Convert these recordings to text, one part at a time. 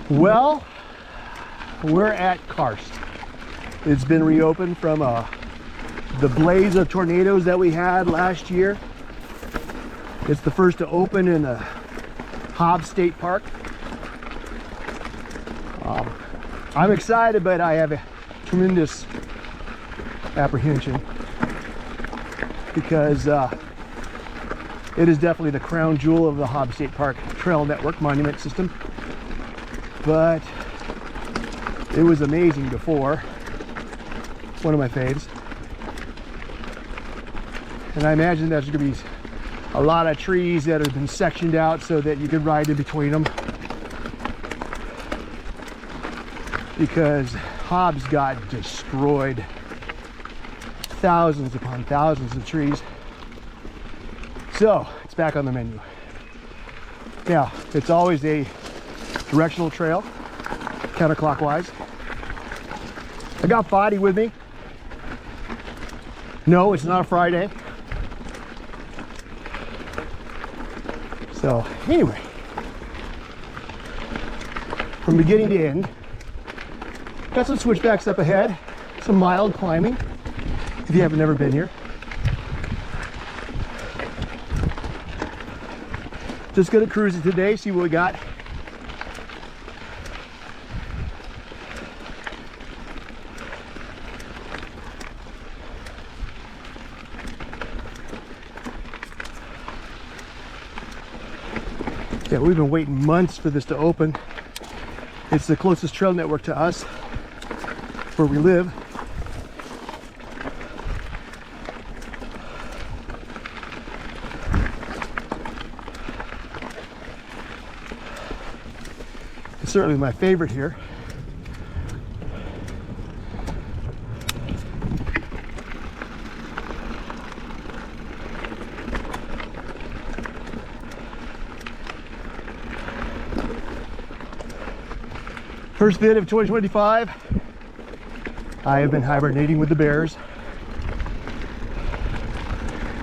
Well, we're at Karst. It's been reopened from the blaze of tornadoes that we had last year. It's the first to open in the Hobbs State Park. I'm excited, but I have a tremendous apprehension because it is definitely the crown jewel of the Hobbs State Park Trail Network Monument System. But it was amazing before. One of my faves. And I imagine there's going to be a lot of trees that have been sectioned out so that you could ride in between them. Because Hobbs got destroyed. Thousands upon thousands of trees. So it's back on the menu. Now, it's always a directional trail, counterclockwise. I got Foddy with me. No, it's not a Friday. So anyway, from beginning to end, got some switchbacks up ahead, some mild climbing if you haven't never been here. Just gonna cruise it today, see what we got. Yeah, we've been waiting months for this to open. It's the closest trail network to us, where we live. It's certainly my favorite here. First vid of 2025. I have been hibernating with the bears.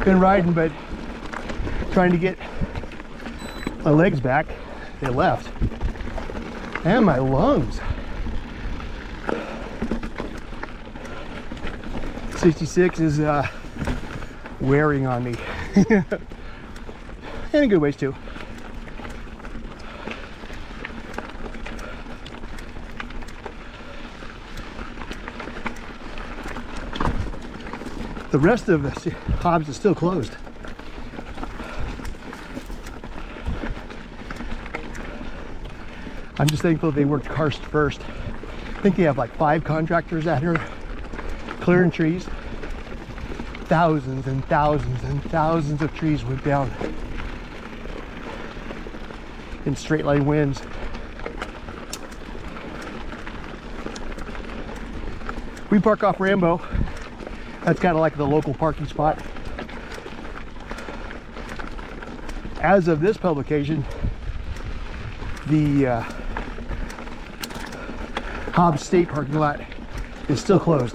Been riding, but trying to get my legs back. They left. And my lungs. 66 is wearing on me. And in good ways too. The rest of the Hobbs is still closed. I'm just thankful they worked Karst first. I think they have like 5 contractors out here clearing trees. Thousands and thousands and thousands of trees went down in straight line winds. We park off Rambo. That's kind of like the local parking spot. As of this publication, the Hobbs State parking lot is still closed.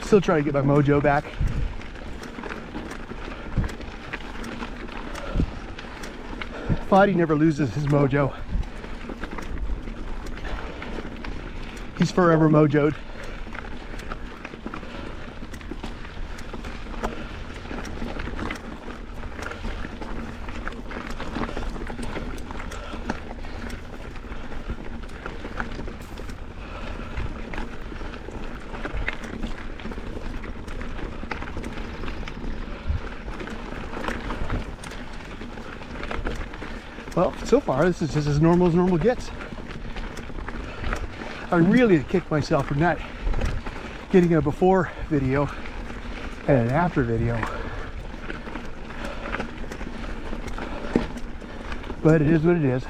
Still trying to get my mojo back. Foddy never loses his mojo. He's forever mojoed. Well, so far, this is just as normal gets. I really kicked myself for not getting a before video and an after video. But it is what it is.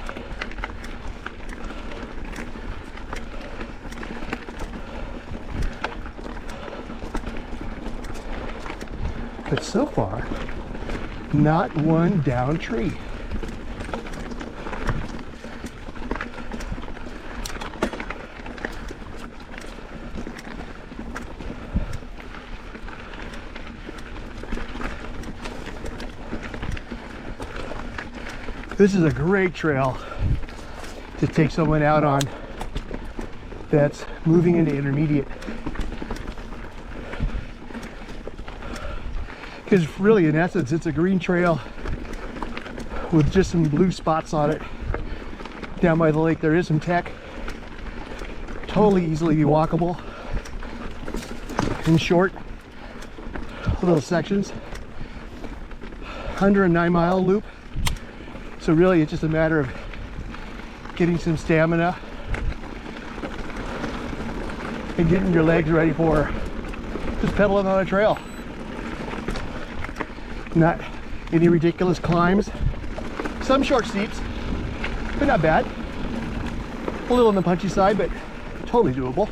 But so far, not one down tree. This is a great trail to take someone out on that's moving into intermediate. Because really, in essence, it's a green trail with just some blue spots on it. Down by the lake, there is some tech. Totally easily be walkable in short little sections. Under a 9-mile loop. So really, it's just a matter of getting some stamina and getting your legs ready for just pedaling on a trail. Not any ridiculous climbs. Some short steeps, but not bad. A little on the punchy side, but totally doable.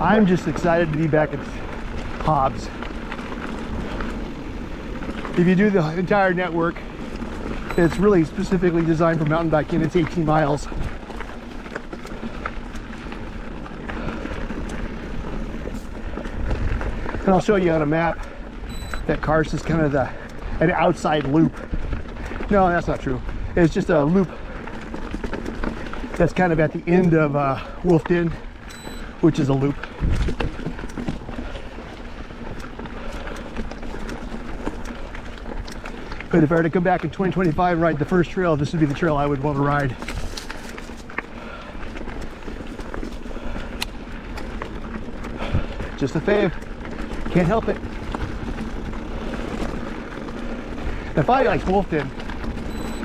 I'm just excited to be back at Hobbs. If you do the entire network, it's really specifically designed for mountain biking. It's 18 miles. And I'll show you on a map that Karst is kind of an outside loop. No, that's not true. It's just a loop that's kind of at the end of Wolf Den, which is a loop. But if I were to come back in 2025 and ride the first trail, this would be the trail I would want to ride. Just a fave. Can't help it. If I like Wolf Den,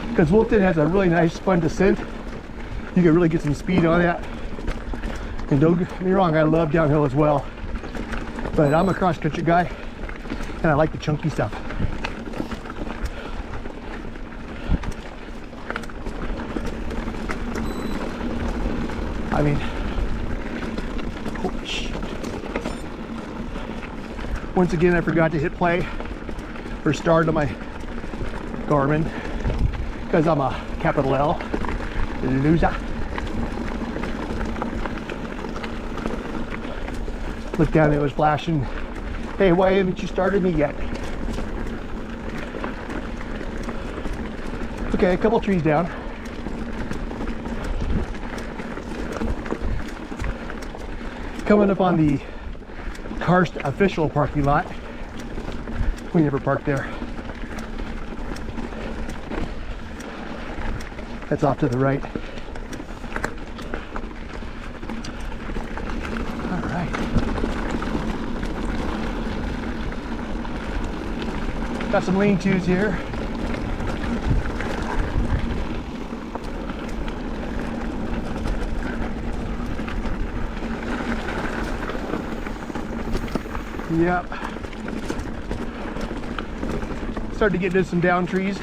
because Wolf Den has a really nice, fun descent. You can really get some speed on that. And don't get me wrong, I love downhill as well. But I'm a cross-country guy, and I like the chunky stuff. I mean, holy shit. Once again, I forgot to hit play or start on my Garmin because I'm a capital L loser. Looked down, it was flashing. Hey, why haven't you started me yet? Okay, a couple trees down. Coming up on the Karst official parking lot. We never parked there. That's off to the right. All right. Got some lean-tos here. Yep. Started to get into some down trees.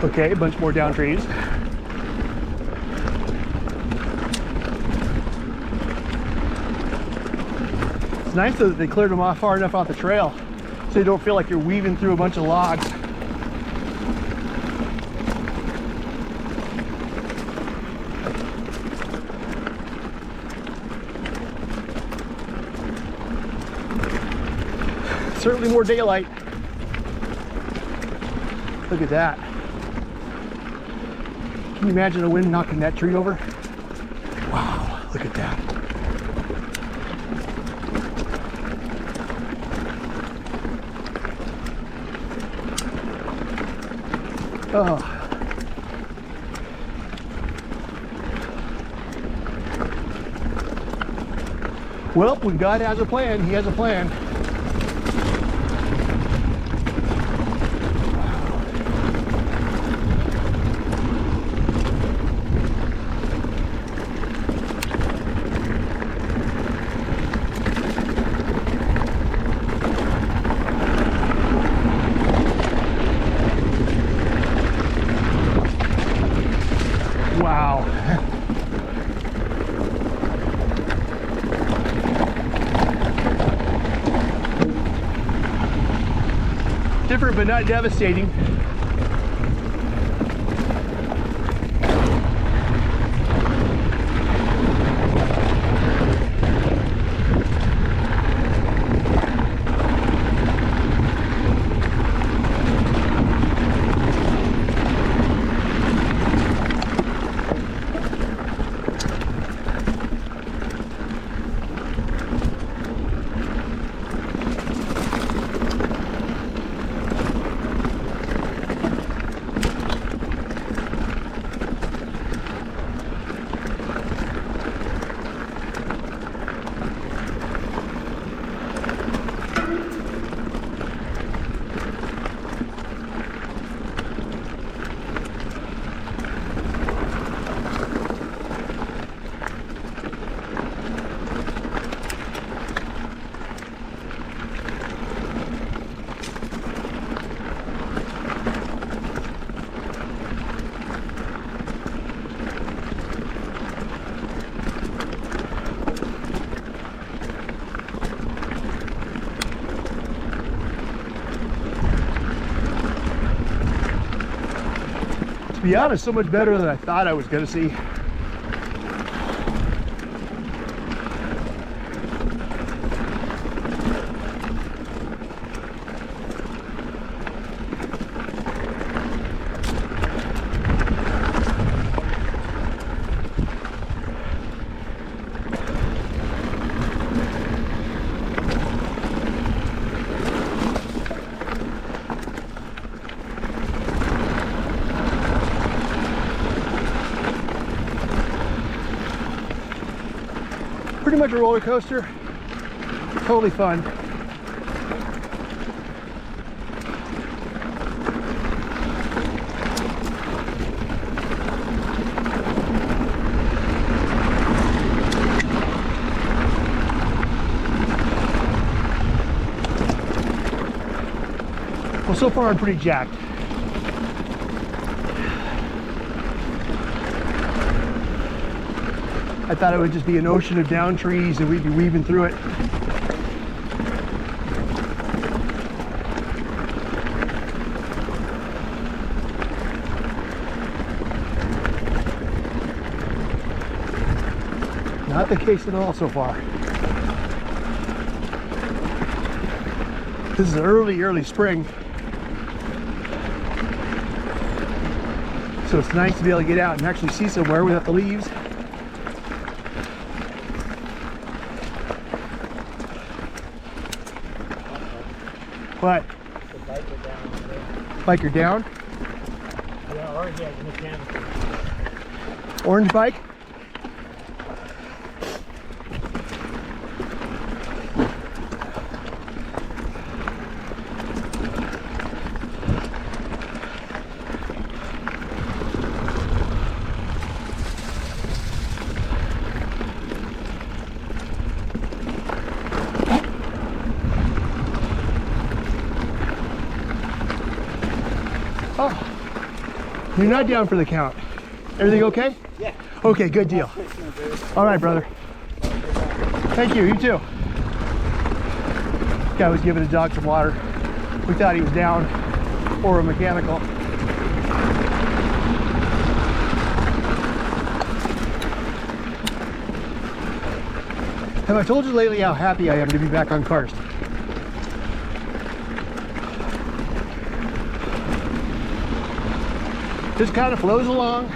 Okay, a bunch more down trees. It's nice though that they cleared them off far enough off the trail so you don't feel like you're weaving through a bunch of logs. Certainly more daylight. Look at that. Can you imagine the wind knocking that tree over? Wow, look at that. Oh. Well, when God has a plan, He has a plan. Different but not devastating. To be honest, so much better than I thought I was going to see. Pretty much a roller coaster, totally fun. Well, so far I'm pretty jacked. I thought it would just be an ocean of down trees and we'd be weaving through it. Not the case at all so far. This is early spring. So it's nice to be able to get out and actually see somewhere without the leaves. What? The biker down there. Biker down? Yeah, or yeah, the mechanical. Orange bike? Oh, you're not down for the count. Everything okay? Yeah. Okay, good deal. All right, brother. Thank you, you too. Guy was giving his dog some water. We thought he was down or a mechanical. Have I told you lately how happy I am to be back on Karst? Just kind of flows along.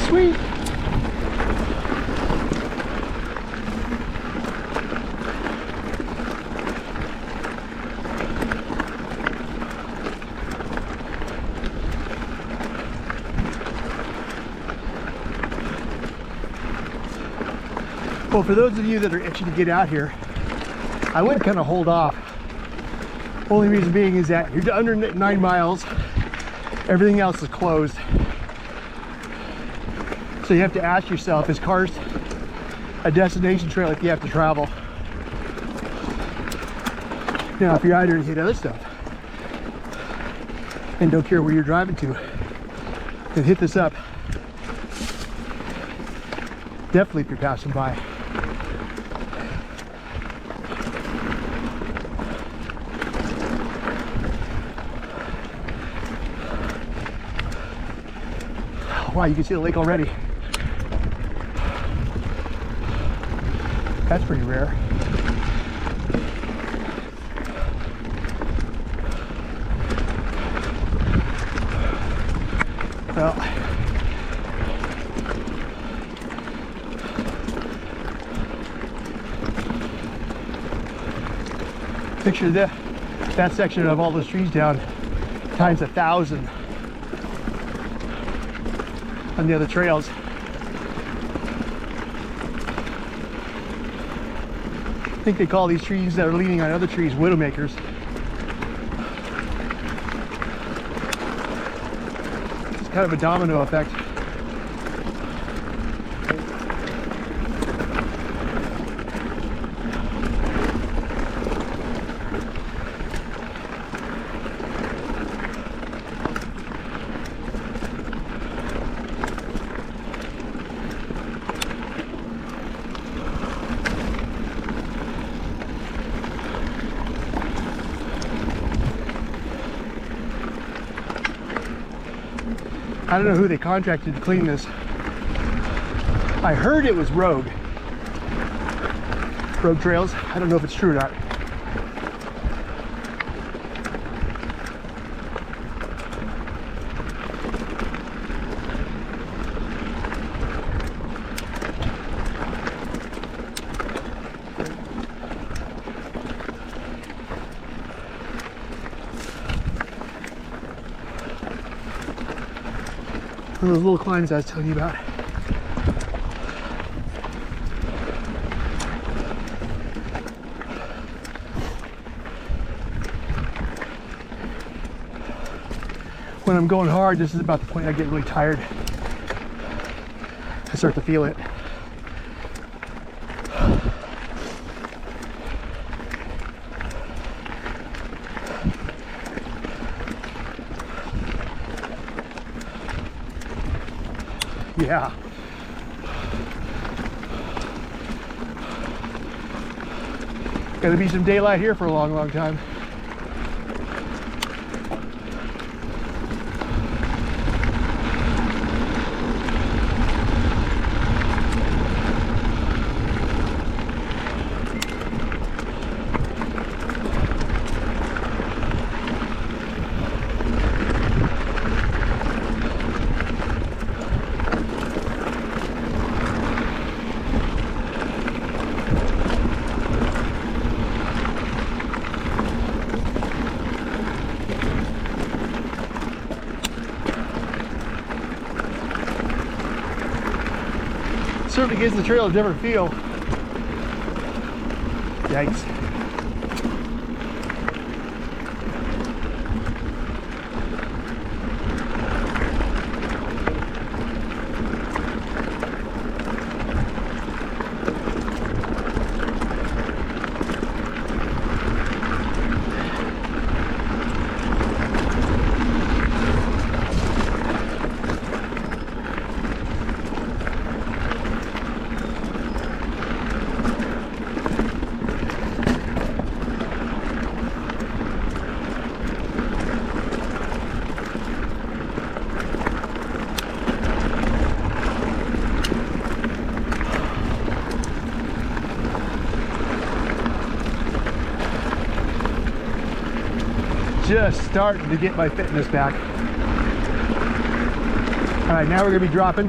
Sweet. Well, for those of you that are itching to get out here, I would kind of hold off. Only reason being is that you're under 9 miles. Everything else is closed. So you have to ask yourself, is Karst a destination trail if you have to travel? Now, if you're out here to hit other stuff and don't care where you're driving to, then hit this up. Definitely if you're passing by. Wow, you can see the lake already. That's pretty rare. Well, picture that section of all those trees down times 1,000 on the other trails. I think they call these trees that are leaning on other trees widowmakers. It's kind of a domino effect. I don't know who they contracted to clean this. I heard it was Rogue Trails. I don't know if it's true or not. One of those little climbs I was telling you about. When I'm going hard, this is about the point I get really tired. I start to feel it. Yeah. Gonna be some daylight here for a long, long time. Certainly gives the trail a different feel. Yikes. Just starting to get my fitness back. All right, now we're gonna be dropping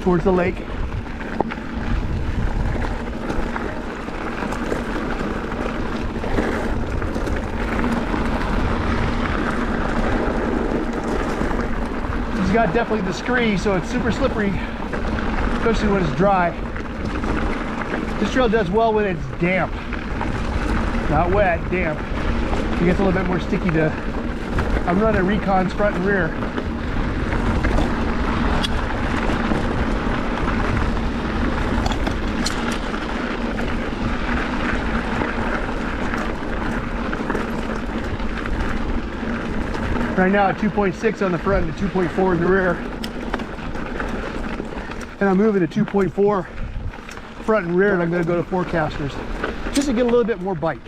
towards the lake. It's got definitely the scree, so it's super slippery, especially when it's dry. This trail does well when it's damp. Not wet, damp. It gets a little bit more sticky to... I'm running recons front and rear. Right now at 2.6 on the front and 2.4 in the rear. And I'm moving to 2.4 front and rear, and I'm going to go to forecasters just to get a little bit more bite.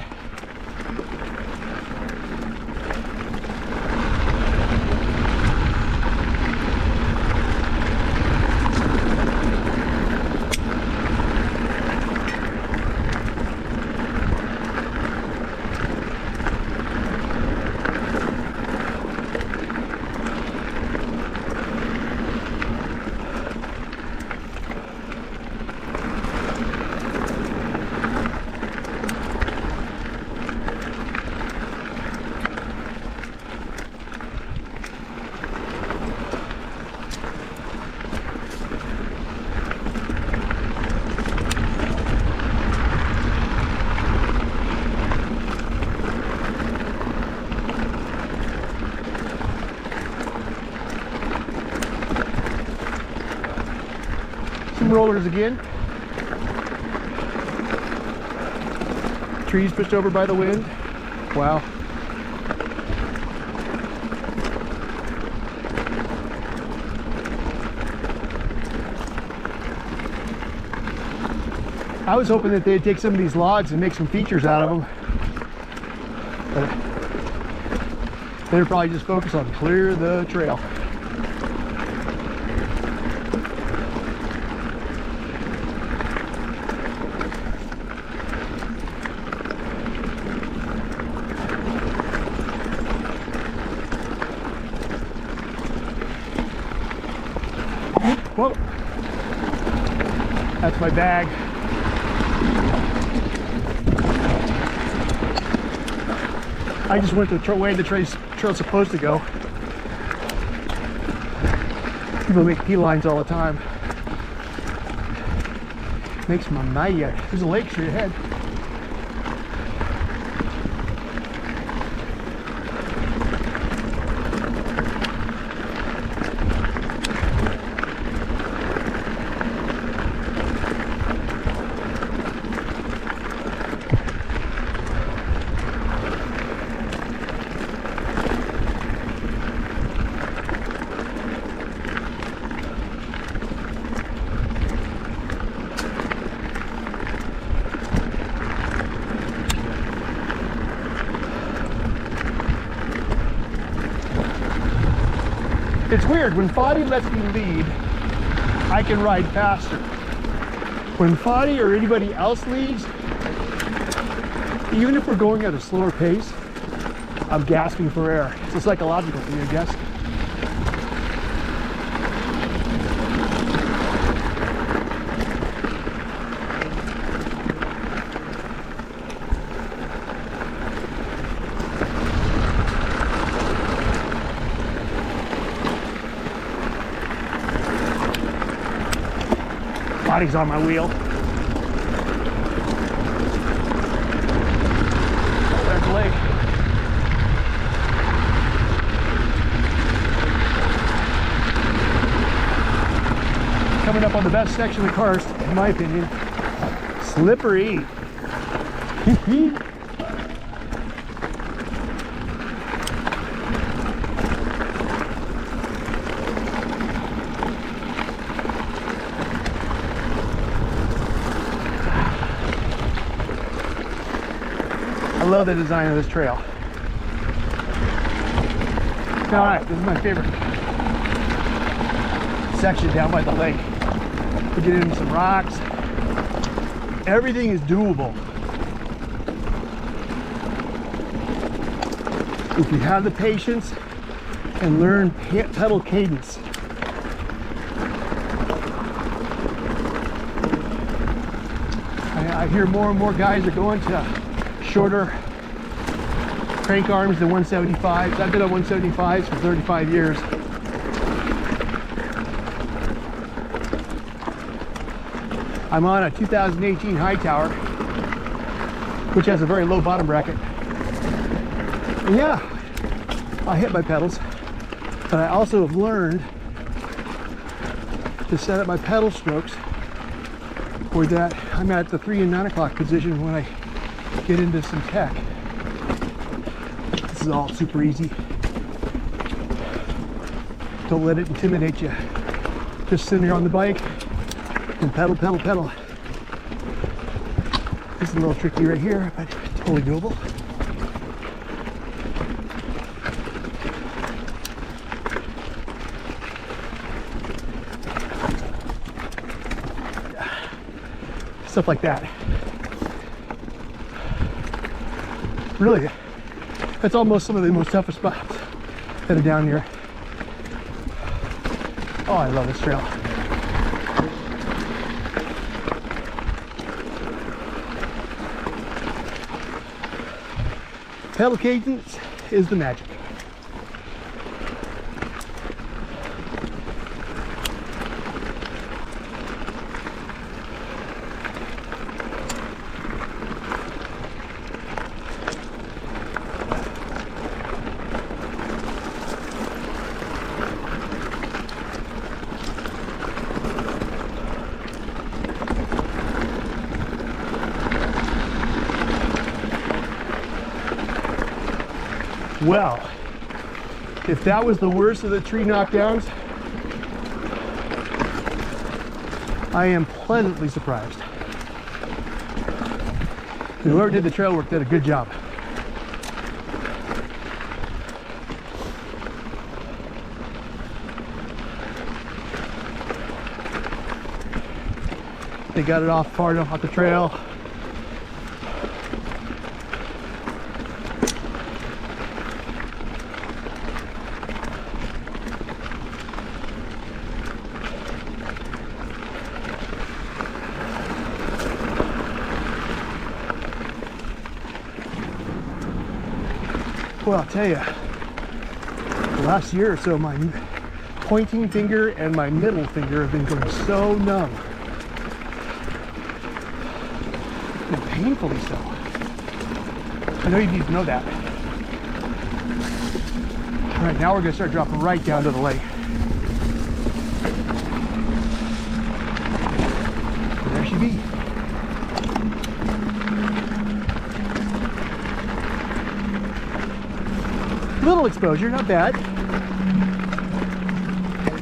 Rollers again. Trees pushed over by the wind. Wow. I was hoping that they'd take some of these logs and make some features out of them. But they'd probably just focus on clear the trail. Whoa, that's my bag. I just went the way the trail's supposed to go. People make P lines all the time. Makes my maya. There's a lake straight ahead. It's weird, when Fadi lets me lead, I can ride faster. When Fadi or anybody else leads, even if we're going at a slower pace, I'm gasping for air. It's a psychological thing, I guess. Body's on my wheel. There's the lake. Coming up on the best section of the Karst, in my opinion. Slippery. I love the design of this trail. All right, this is my favorite section down by the lake. We get into some rocks. Everything is doable if you have the patience and learn pedal cadence. I hear more and more guys are going to shorter crank arms than 175s. I've been on 175s for 35 years. I'm on a 2018 high tower, which has a very low bottom bracket. And yeah, I hit my pedals, but I also have learned to set up my pedal strokes for that I'm at the 3 and 9 o'clock position when I get into some tech. This is all super easy. Don't let it intimidate you. Just sit here on the bike and pedal, pedal, pedal. This is a little tricky right here, but totally doable. Stuff like that. Really, that's almost some of the most toughest spots that are down here. Oh, I love this trail. Pedal cadence is the magic. Well, if that was the worst of the tree knockdowns, I am pleasantly surprised. And whoever did the trail work did a good job. They got it off far enough off the trail. Well, I'll tell you, the last year or so, my pointing finger and my middle finger have been going so numb. And painfully so. I know you need to know that. All right, now we're going to start dropping right down to the lake. And there she be. Little exposure, not bad.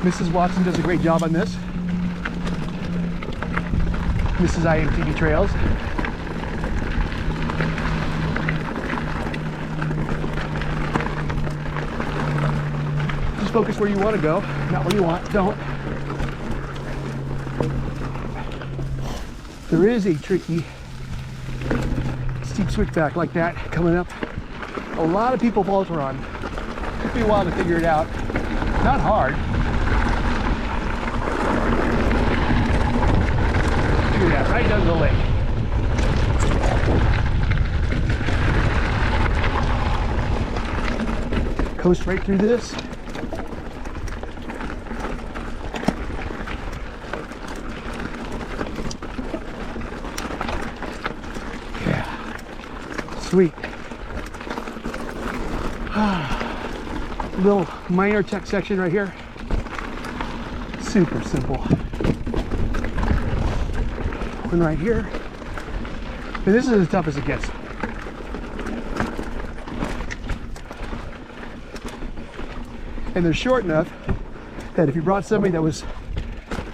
Mrs. Watson does a great job on this. Mrs. imtbtrails. Just focus where you want to go, not where you want. Don't. There is a tricky steep switchback like that coming up. A lot of people falter on. Took me a while to figure it out. Not hard. Figure it out right down to the lake. Coast right through this. Yeah. Sweet. Little minor tech section right here. Super simple. One right here. And this is as tough as it gets. And they're short enough that if you brought somebody that was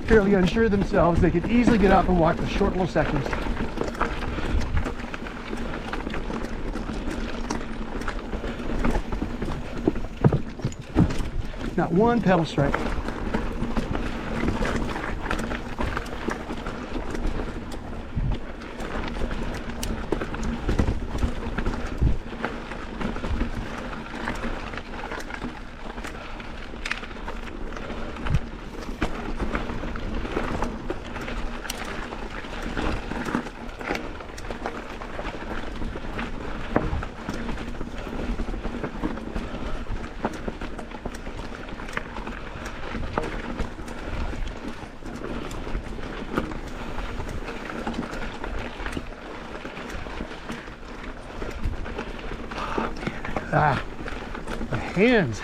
fairly unsure of themselves, they could easily get up and walk the short little sections. Not one pedal strike. Ah, my hands.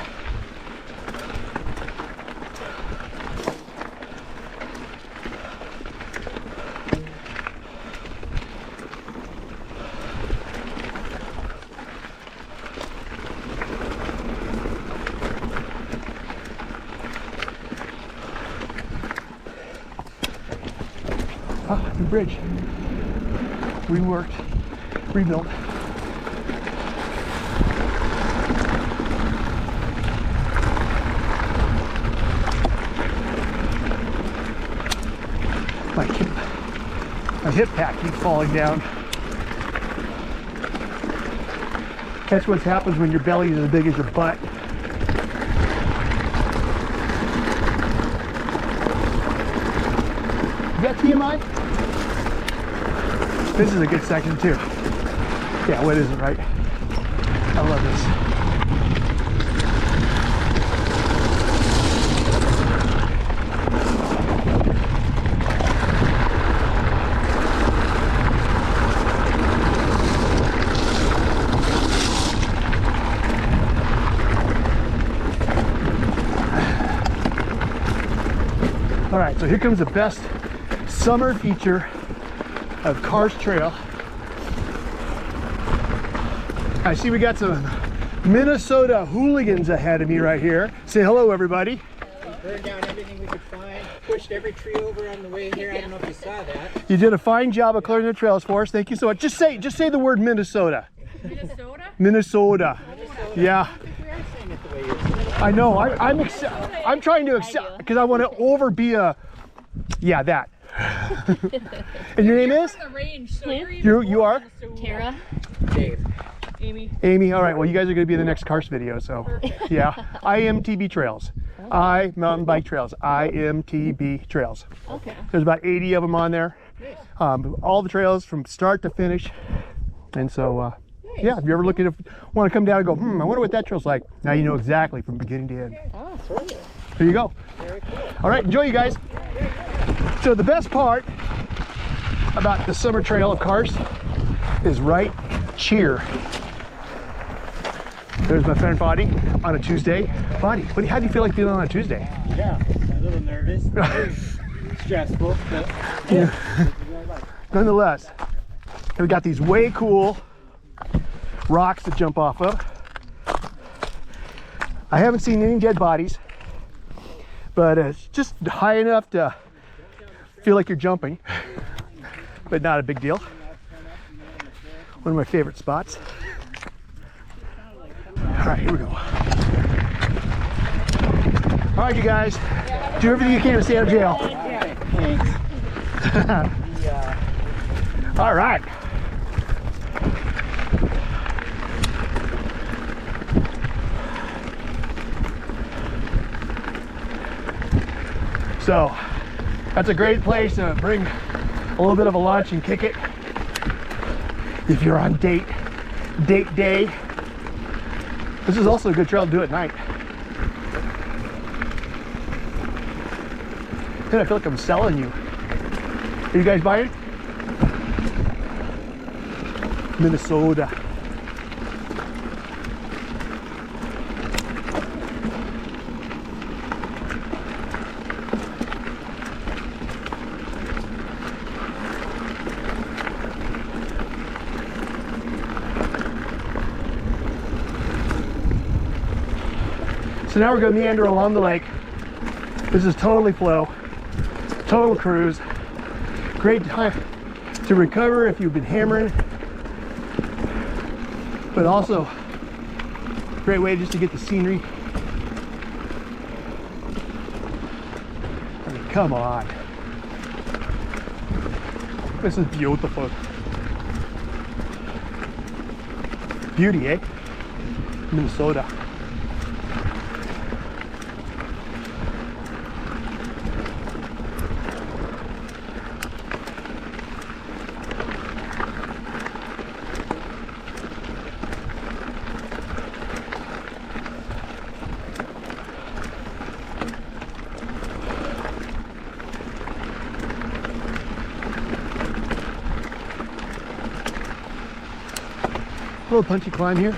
Ah, new bridge. Reworked, rebuilt. My hip pack keeps falling down. That's what happens when your belly is as big as your butt. Is that TMI? This is a good section too. Yeah, what is it, right? I love this. All right, so here comes the best summer feature of Karst Trail. I see we got some Minnesota hooligans ahead of me right here. Say hello, everybody. We burned down everything we could find, pushed every tree over on the way here. I don't know if you saw that. You did a fine job of clearing the trails for us. Thank you so much. Just say the word Minnesota. Minnesota? Minnesota. Yeah. We are saying it the way you're saying it. I know. I'm trying to accept because I want to be a. Yeah, that. And your name is? The range, so You are? Tara. Dave. Amy. Amy. All right. Well, you guys are going to be in the next Karst video. So, yeah. imtbtrails. I mountain bike trails. imtbtrails. Okay. There's about 80 of them on there. All the trails from start to finish. And so, yeah, if you're ever looking to want to come down and go, I wonder what that trail's like. Now you know exactly from beginning to end. Oh, sure. Here you go. Very cool. All right, enjoy, you guys. So the best part about the summer trail of Karst is right here. There's my friend Foddy on a Tuesday. Foddy, how do you feel like being on a Tuesday? Yeah, a little nervous, stressful, but Yeah. Nonetheless, we got these way cool rocks to jump off of. I haven't seen any dead bodies, but it's just high enough to feel like you're jumping, but not a big deal. One of my favorite spots. All right, here we go. All right, you guys, do everything you can to stay out of jail. All right. So that's a great place to bring a little bit of a lunch and kick it. If you're on date day. This is also a good trail to do at night. And I feel like I'm selling you. Are you guys buying? Minnesota. So now we're going to meander along the lake. This is totally flow, total cruise. Great time to recover if you've been hammering, but also great way just to get the scenery. I mean, come on. This is beautiful. Beauty, eh? Minnesota. Little punchy climb here.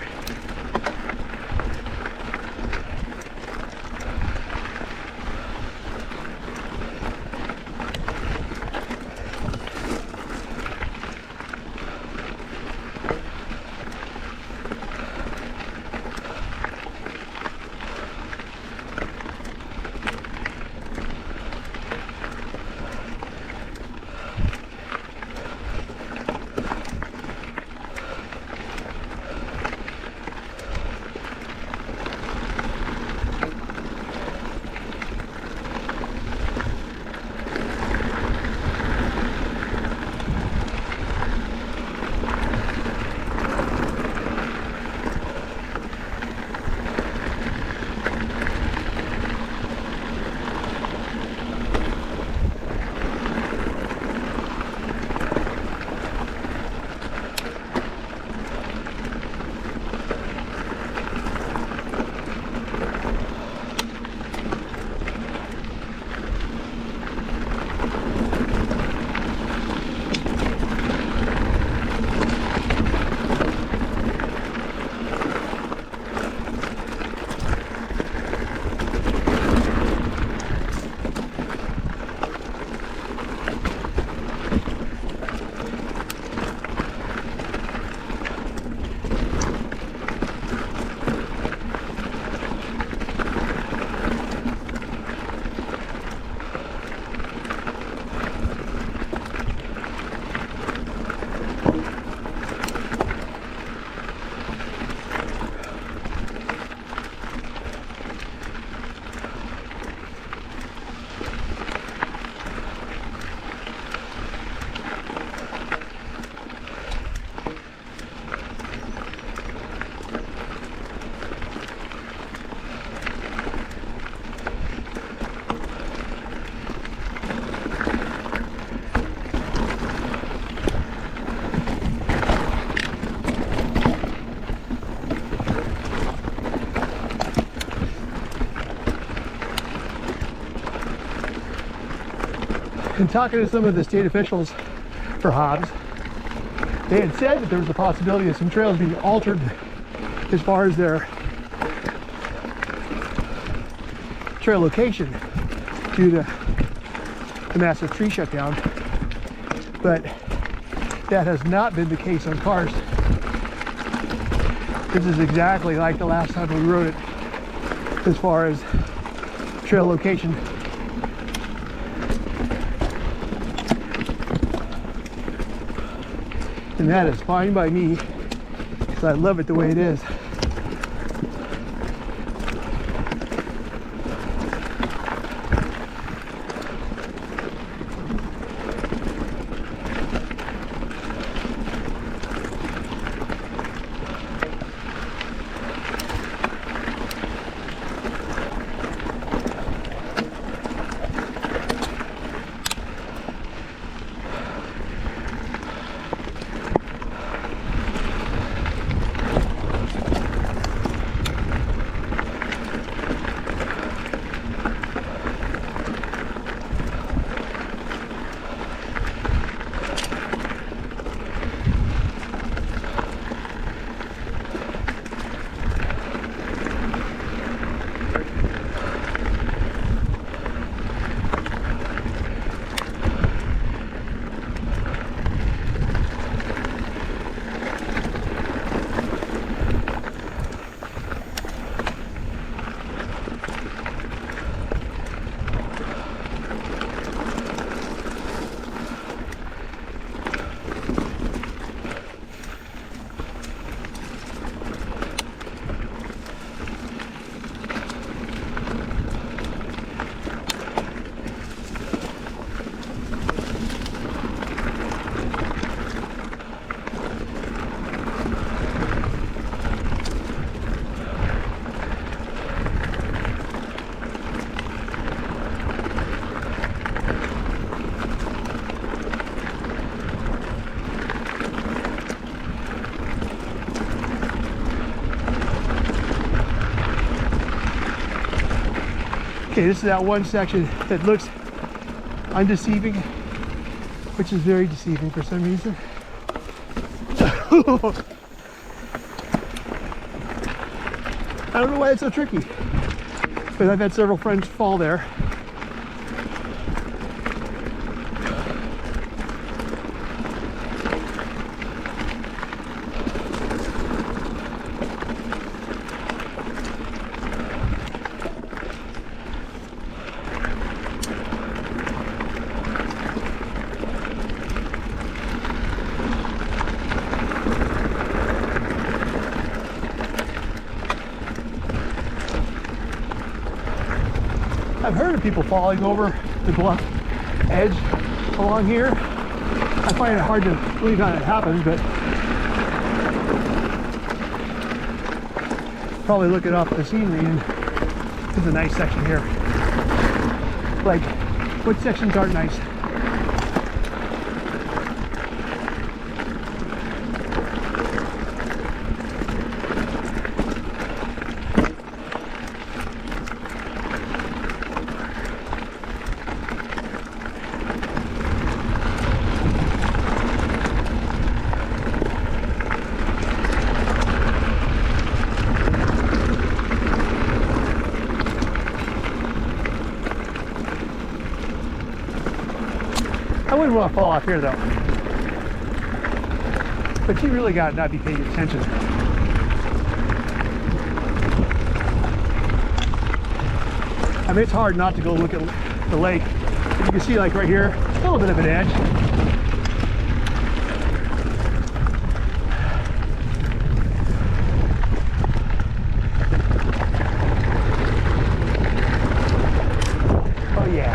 in talking to some of the state officials for Hobbs, they had said that there was a possibility of some trails being altered as far as their trail location due to the massive tree shutdown, but that has not been the case on Karst. This is exactly like the last time we rode it as far as trail location. And that is fine by me, because I love it the way it is. Okay, this is that one section that looks undeceiving, which is very deceiving for some reason. I don't know why it's so tricky, but I've had several friends fall there. I've heard of people falling over the bluff edge along here. I find it hard to believe how it happens, but probably looking off the scenery, and it's a nice section here. Like, what sections aren't nice? I wouldn't want to fall off here though. But you really got to not be paying attention. I mean, it's hard not to go look at the lake. As you can see, like right here, it's a little bit of an edge. Oh yeah.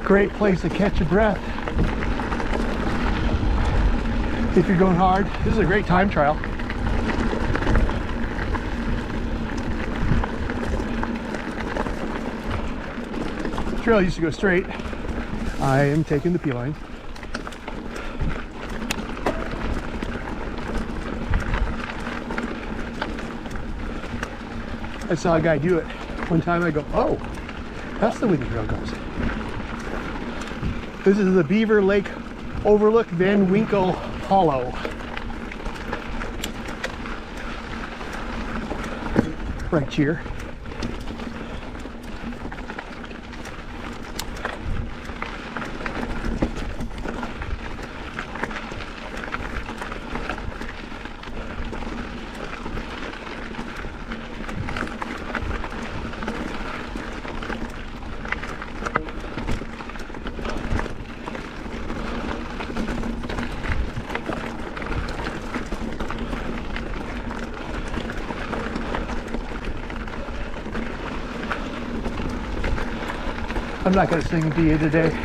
Great place to catch your breath if you're going hard. This is a great time trial. The trail used to go straight. I am taking the P-line. I saw a guy do it one time. I go, oh, that's the way the trail goes. This is the Beaver Lake Overlook Van Winkle Hollow. Right here. I'm not going to sing to you today.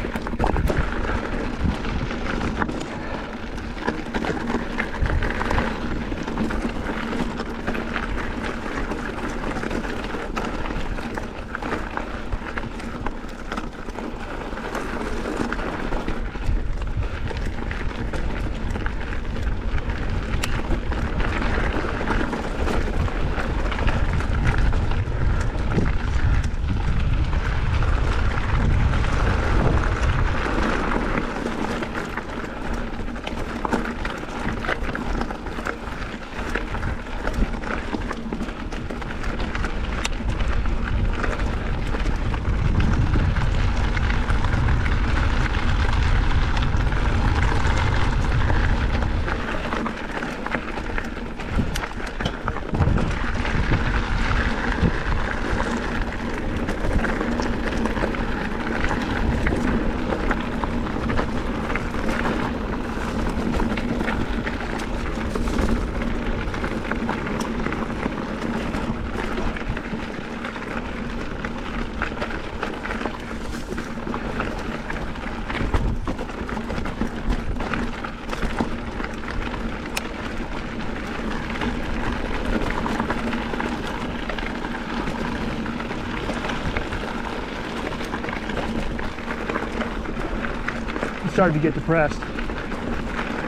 Starting to get depressed.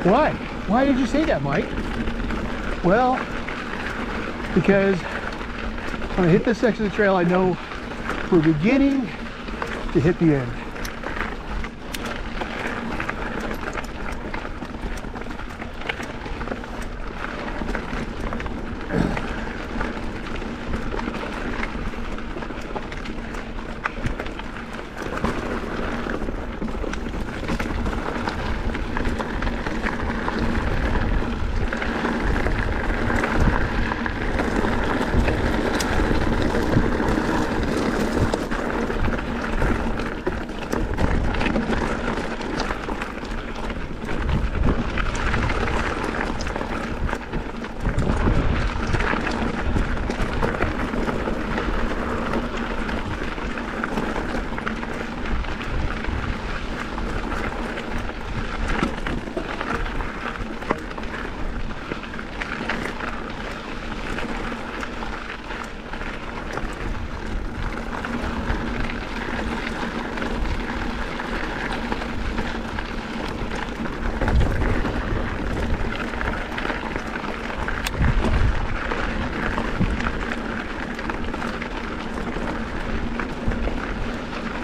Why? Why did you say that, Mike? Well, because when I hit this section of the trail, I know we're beginning to hit the end.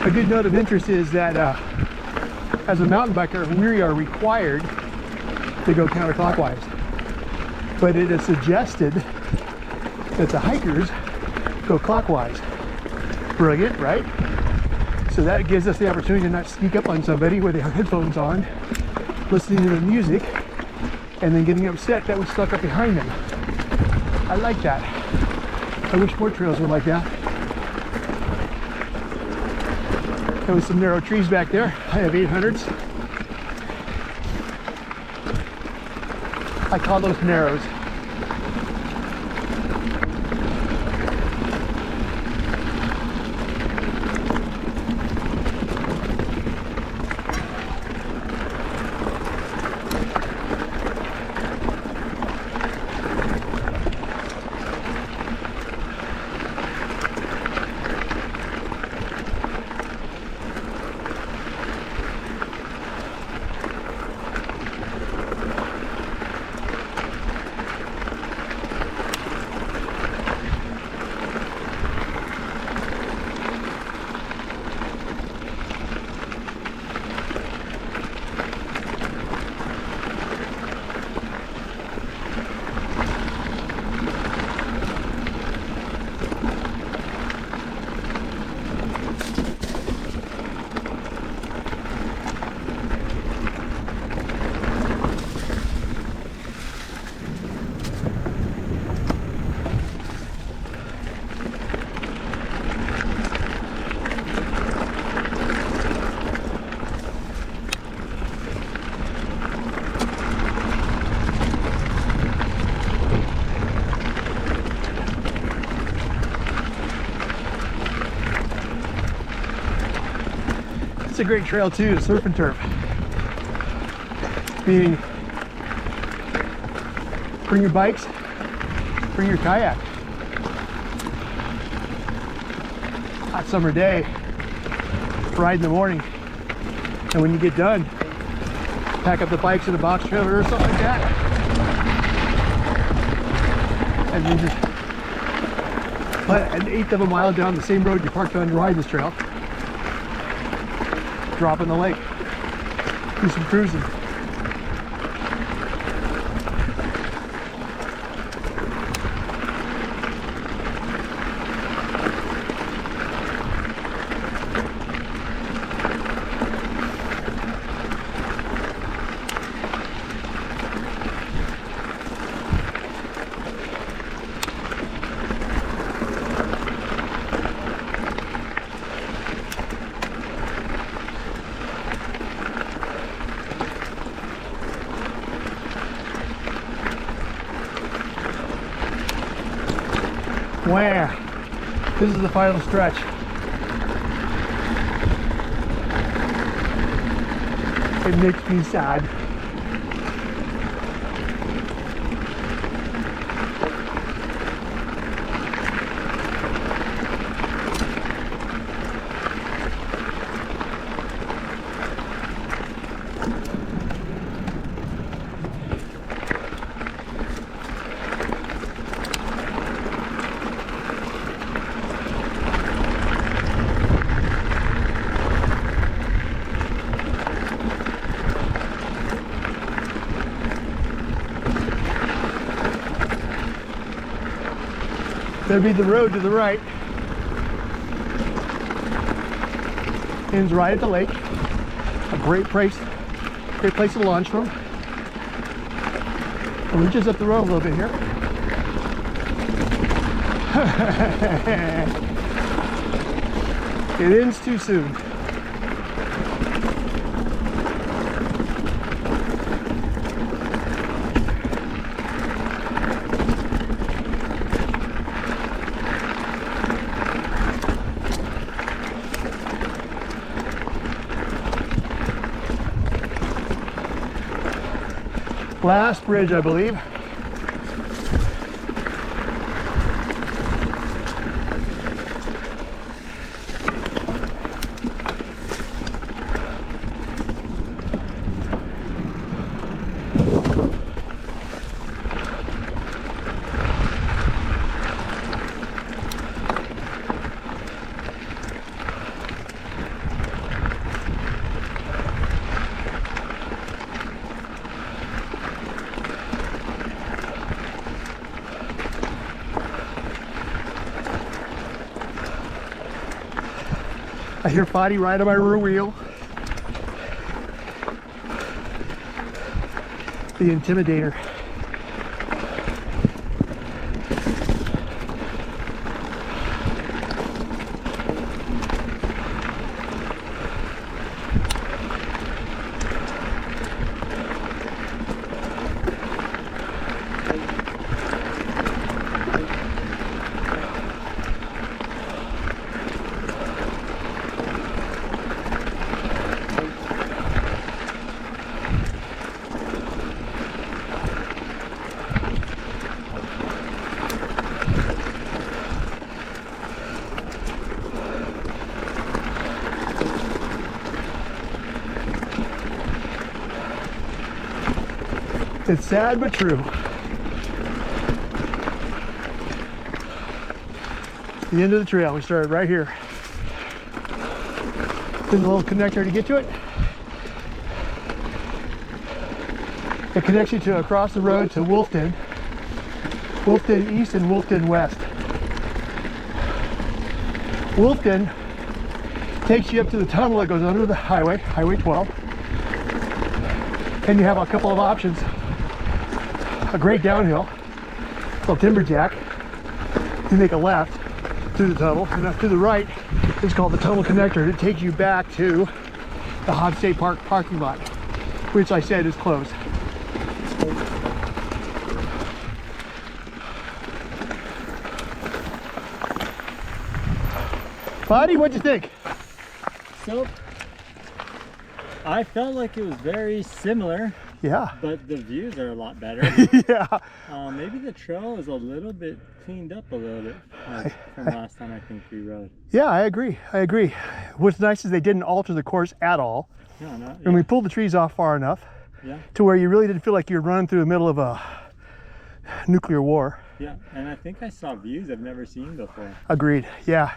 A good note of interest is that as a mountain biker, we are required to go counterclockwise. But it is suggested that the hikers go clockwise. Brilliant, right? So that gives us the opportunity to not sneak up on somebody with their headphones on, listening to the music, and then getting upset that we stuck up behind them. I like that. I wish more trails were like that. There was some narrow trees back there. I have 800s. I call those narrows. That's a great trail too, the surf and turf. Meaning, bring your bikes, bring your kayak. Hot summer day, ride in the morning, and when you get done, pack up the bikes in a box trailer or something like that, and then just put an eighth of a mile down the same road you parked on to ride this trail, drop in the lake, do some cruising. Wow, this is the final stretch. It makes me sad. There'd be the road to the right. Ends right at the lake. A great place to launch from. And we're just up the road a little bit here. It ends too soon. Last bridge, I believe. I hear Foddy right on my rear wheel. The Intimidator. It's sad but true. The end of the trail, we started right here. There's a little connector to get to it. It connects you to across the road to Wolfden. Wolfden East and Wolfden West. Wolfden takes you up to the tunnel that goes under the highway, Highway 12. And you have a couple of options. A great downhill, little timberjack. You make a left through the tunnel, and to the right is called the tunnel connector. It takes you back to the Hobbs State Park parking lot, which I said is closed. Buddy, what'd you think? So, I felt like it was very similar, Yeah. but the views are a lot better. Yeah. Maybe the trail is a little bit cleaned up a little bit from last time I think we rode. Yeah, I agree. I agree. What's nice is they didn't alter the course at all. No, no. And we pulled the trees off far enough to where you really didn't feel like you're running through the middle of a nuclear war. Yeah, and I think I saw views I've never seen before. Agreed. Yeah.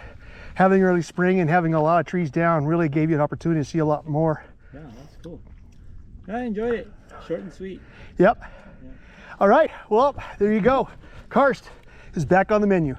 Having early spring and having a lot of trees down really gave you an opportunity to see a lot more. Yeah, that's cool. I enjoyed it. Short and sweet. Yep. Yeah. All right. Well, there you go. Karst is back on the menu.